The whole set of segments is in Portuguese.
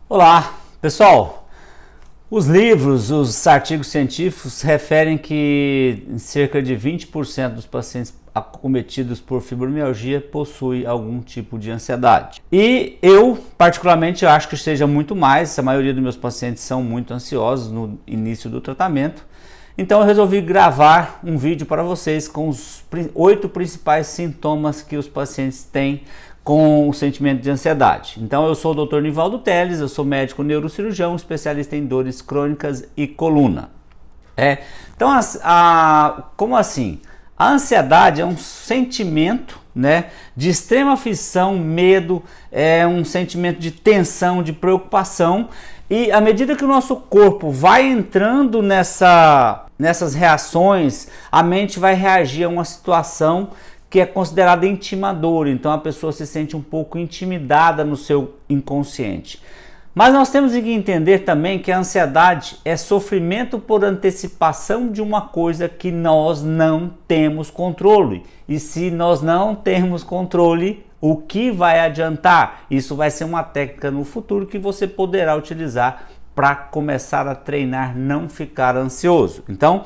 Olá, pessoal. Os livros, os artigos científicos referem que cerca de 20% dos pacientes acometidos por fibromialgia possuem algum tipo de ansiedade. E eu, particularmente, acho que seja muito mais. A maioria dos meus pacientes são muito ansiosos no início do tratamento. Então eu resolvi gravar um vídeo para vocês com os 8 principais sintomas que os pacientes têm com o sentimento de ansiedade. Então eu sou o Dr. Nivaldo Teles, eu sou médico neurocirurgião, especialista em dores crônicas e coluna. Então, como assim? A ansiedade é um sentimento, de extrema aflição, medo, é um sentimento de tensão, de preocupação, e à medida que o nosso corpo vai entrando nessas reações, a mente vai reagir a uma situação que é considerada intimadora. Então a pessoa se sente um pouco intimidada no seu inconsciente. Mas nós temos que entender também que a ansiedade é sofrimento por antecipação de uma coisa que nós não temos controle. E se nós não temos controle, o que vai adiantar? Isso vai ser uma técnica no futuro que você poderá utilizar para começar a treinar não ficar ansioso. Então,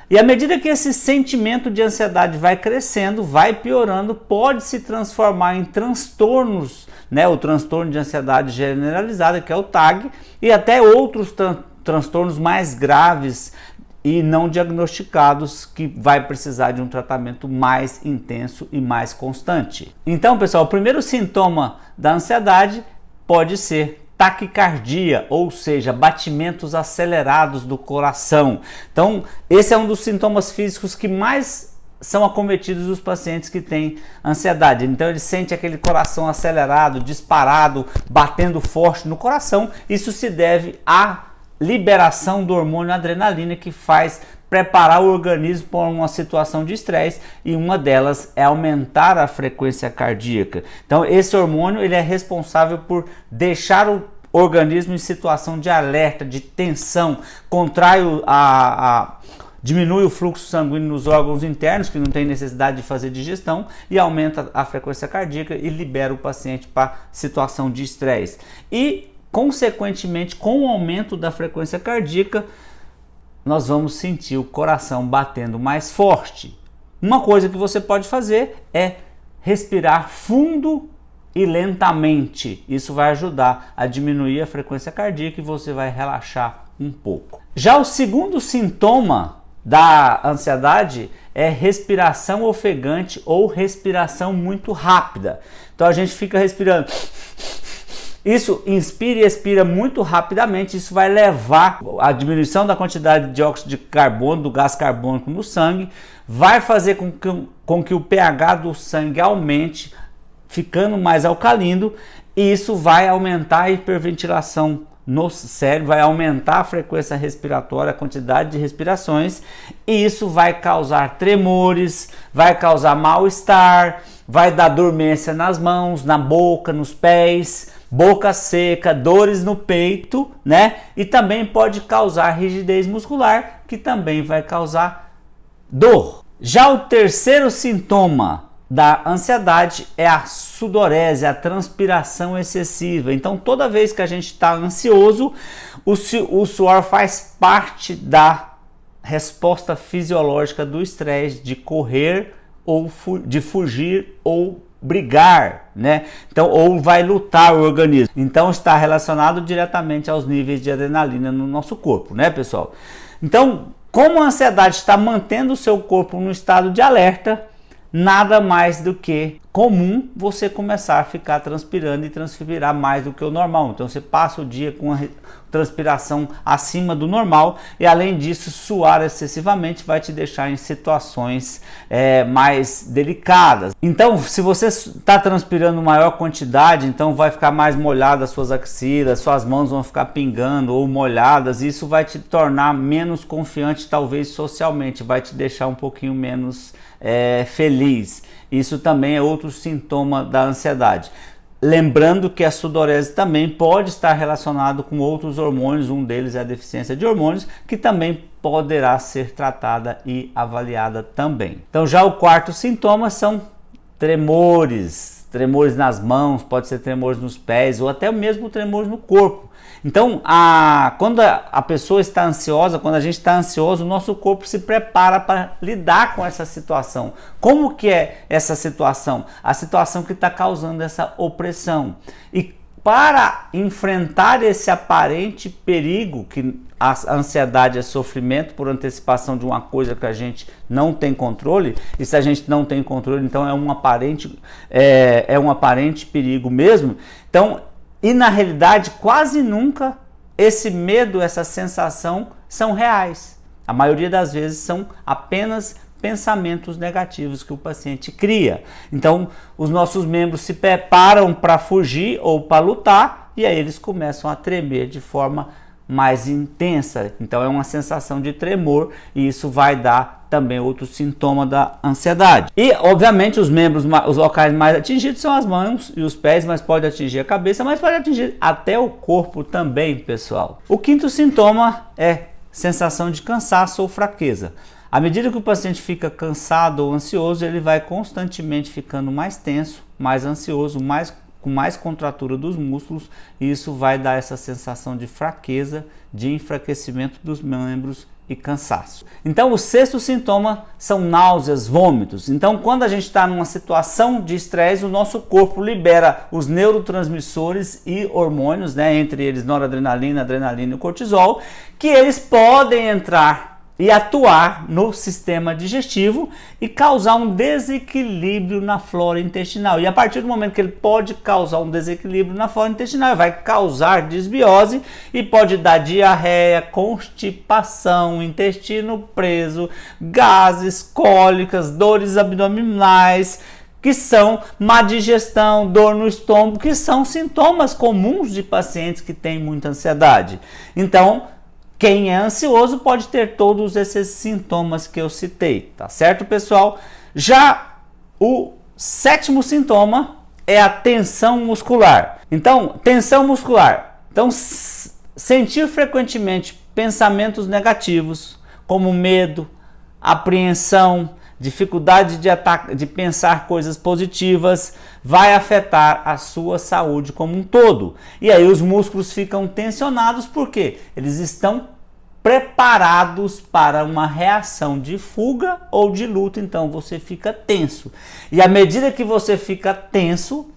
e à medida que esse sentimento de ansiedade vai crescendo, vai piorando, pode se transformar em transtornos, o transtorno de ansiedade generalizada, que é o TAG, e até outros transtornos mais graves e não diagnosticados, que vai precisar de um tratamento mais intenso e mais constante. Então, pessoal, o primeiro sintoma da ansiedade pode ser taquicardia, ou seja, batimentos acelerados do coração. Então, esse é um dos sintomas físicos que mais são acometidos dos pacientes que têm ansiedade. Então, ele sente aquele coração acelerado, disparado, batendo forte no coração. Isso se deve à liberação do hormônio adrenalina, que faz preparar o organismo para uma situação de estresse, e uma delas é aumentar a frequência cardíaca. Então esse hormônio ele é responsável por deixar o organismo em situação de alerta, de tensão, diminui o fluxo sanguíneo nos órgãos internos, que não tem necessidade de fazer digestão, e aumenta a frequência cardíaca e libera o paciente para situação de estresse. E consequentemente, com o aumento da frequência cardíaca, nós vamos sentir o coração batendo mais forte. Uma coisa que você pode fazer é respirar fundo e lentamente. Isso vai ajudar a diminuir a frequência cardíaca e você vai relaxar um pouco. Já o segundo sintoma da ansiedade é respiração ofegante ou respiração muito rápida. Então a gente fica respirando. Isso inspira e expira muito rapidamente, isso vai levar à diminuição da quantidade de dióxido de carbono, do gás carbônico no sangue, vai fazer com que o pH do sangue aumente, ficando mais alcalino, e isso vai aumentar a hiperventilação no cérebro, vai aumentar a frequência respiratória, a quantidade de respirações, e isso vai causar tremores, vai causar mal-estar, vai dar dormência nas mãos, na boca, nos pés, boca seca, dores no peito, E também pode causar rigidez muscular, que também vai causar dor. Já o terceiro sintoma da ansiedade é a sudorese, a transpiração excessiva. Então, toda vez que a gente está ansioso, o suor faz parte da resposta fisiológica do estresse, de correr ou de fugir ou brigar, Então, ou vai lutar o organismo. Então, está relacionado diretamente aos níveis de adrenalina no nosso corpo, pessoal? Então, como a ansiedade está mantendo o seu corpo no estado de alerta, nada mais do que comum você começar a ficar transpirando e transpirar mais do que o normal. Então você passa o dia com a transpiração acima do normal, e além disso suar excessivamente vai te deixar em situações mais delicadas. Então se você está transpirando maior quantidade, então vai ficar mais molhada as suas axilas, suas mãos vão ficar pingando ou molhadas, e isso vai te tornar menos confiante, talvez socialmente, vai te deixar um pouquinho menos feliz. Isso também é outro sintoma da ansiedade. Lembrando que a sudorese também pode estar relacionado com outros hormônios, um deles é a deficiência de hormônios, que também poderá ser tratada e avaliada também. Então já o quarto sintoma são tremores. tremores nas mãos, pode ser tremores nos pés ou até mesmo tremores no corpo. Então, quando a pessoa está ansiosa, quando a gente está ansioso, o nosso corpo se prepara para lidar com essa situação. Como que é essa situação? A situação que está causando essa opressão. E para enfrentar esse aparente perigo, que a ansiedade é sofrimento por antecipação de uma coisa que a gente não tem controle, e se a gente não tem controle, então é um aparente perigo mesmo. Então, e na realidade, quase nunca esse medo, essa sensação são reais. A maioria das vezes são apenas pensamentos negativos que o paciente cria. Então, os nossos membros se preparam para fugir ou para lutar e aí eles começam a tremer de forma mais intensa. Então, é uma sensação de tremor e isso vai dar também outro sintoma da ansiedade. E, obviamente, os locais mais atingidos são as mãos e os pés, mas pode atingir a cabeça, mas pode atingir até o corpo também, pessoal. O quinto sintoma é sensação de cansaço ou fraqueza. À medida que o paciente fica cansado ou ansioso, ele vai constantemente ficando mais tenso, mais ansioso, com mais contratura dos músculos, e isso vai dar essa sensação de fraqueza, de enfraquecimento dos membros e cansaço. Então, o sexto sintoma são náuseas, vômitos. Então, quando a gente está numa situação de estresse, o nosso corpo libera os neurotransmissores e hormônios, entre eles noradrenalina, adrenalina e cortisol, que eles podem entrar e atuar no sistema digestivo e causar um desequilíbrio na flora intestinal. E a partir do momento que ele pode causar um desequilíbrio na flora intestinal, vai causar desbiose e pode dar diarreia, constipação, intestino preso, gases, cólicas, dores abdominais, que são má digestão, dor no estômago, que são sintomas comuns de pacientes que têm muita ansiedade. Então, quem é ansioso pode ter todos esses sintomas que eu citei, tá certo, pessoal? Já o sétimo sintoma é a tensão muscular. Então, tensão muscular. Então, sentir frequentemente pensamentos negativos, como medo, apreensão, dificuldade de pensar coisas positivas, vai afetar a sua saúde como um todo. E aí os músculos ficam tensionados porque eles estão preparados para uma reação de fuga ou de luta, então você fica tenso. E à medida que você fica tenso,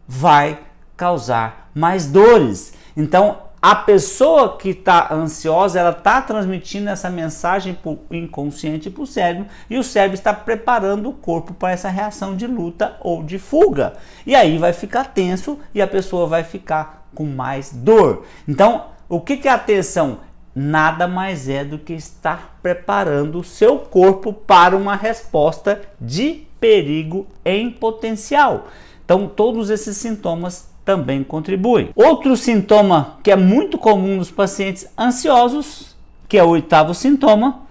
vai causar mais dores. Então, a pessoa que está ansiosa, ela está transmitindo essa mensagem para o inconsciente e para o cérebro, e o cérebro está preparando o corpo para essa reação de luta ou de fuga. E aí vai ficar tenso e a pessoa vai ficar com mais dor. Então, o que é a tensão? Nada mais é do que estar preparando o seu corpo para uma resposta de perigo em potencial. Então, todos esses sintomas também contribuem. Outro sintoma que é muito comum nos pacientes ansiosos, que é o oitavo sintoma,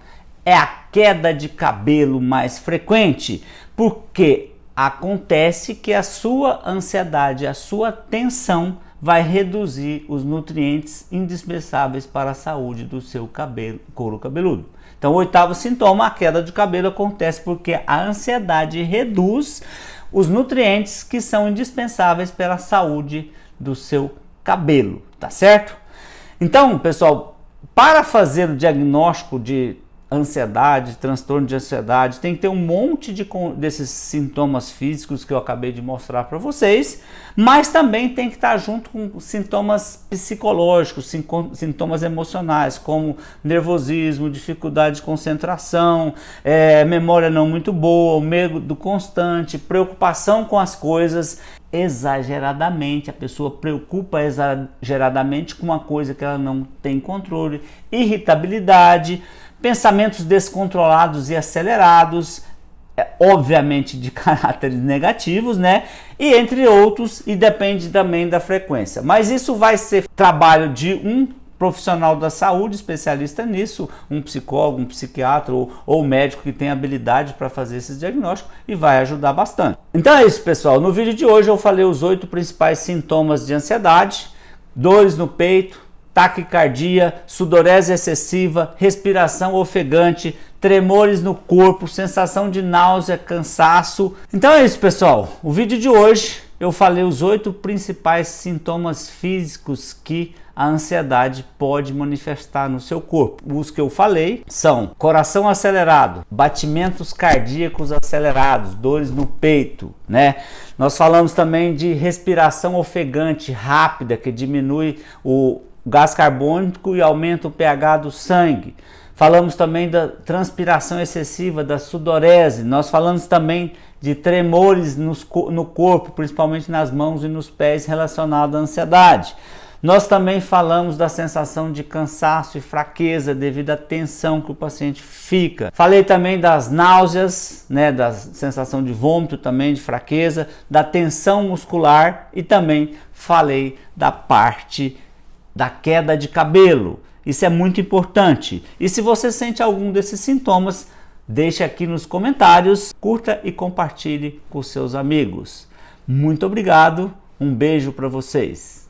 é a queda de cabelo mais frequente, porque acontece que a sua ansiedade, a sua tensão vai reduzir os nutrientes indispensáveis para a saúde do seu couro cabeludo. Então, o oitavo sintoma, a queda de cabelo, acontece porque a ansiedade reduz os nutrientes que são indispensáveis para a saúde do seu cabelo, tá certo? Então, pessoal, para fazer o diagnóstico de ansiedade, transtorno de ansiedade, tem que ter um monte desses sintomas físicos que eu acabei de mostrar para vocês, mas também tem que estar junto com sintomas psicológicos, sintomas emocionais, como nervosismo, dificuldade de concentração, memória não muito boa, medo constante, preocupação com as coisas exageradamente, a pessoa preocupa exageradamente com uma coisa que ela não tem controle, irritabilidade, pensamentos descontrolados e acelerados, obviamente de caráteres negativos, e entre outros, e depende também da frequência. Mas isso vai ser trabalho de um profissional da saúde, especialista nisso, um psicólogo, um psiquiatra ou médico que tem habilidade para fazer esses diagnósticos e vai ajudar bastante. Então é isso, pessoal. No vídeo de hoje eu falei os 8 principais sintomas de ansiedade: dores no peito, taquicardia, sudorese excessiva, respiração ofegante, tremores no corpo, sensação de náusea, cansaço. Então é isso, pessoal. O vídeo de hoje eu falei os 8 principais sintomas físicos que a ansiedade pode manifestar no seu corpo. Os que eu falei são coração acelerado, batimentos cardíacos acelerados, dores no peito, né? Nós falamos também de respiração ofegante rápida, que diminui o gás carbônico e aumenta o pH do sangue. Falamos também da transpiração excessiva, da sudorese. Nós falamos também de tremores no corpo, principalmente nas mãos e nos pés, relacionado à ansiedade. Nós também falamos da sensação de cansaço e fraqueza devido à tensão que o paciente fica. Falei também das náuseas, né, da sensação de vômito também, de fraqueza, da tensão muscular e também falei da parte da queda de cabelo. Isso é muito importante. E se você sente algum desses sintomas, deixe aqui nos comentários, curta e compartilhe com seus amigos. Muito obrigado, um beijo para vocês.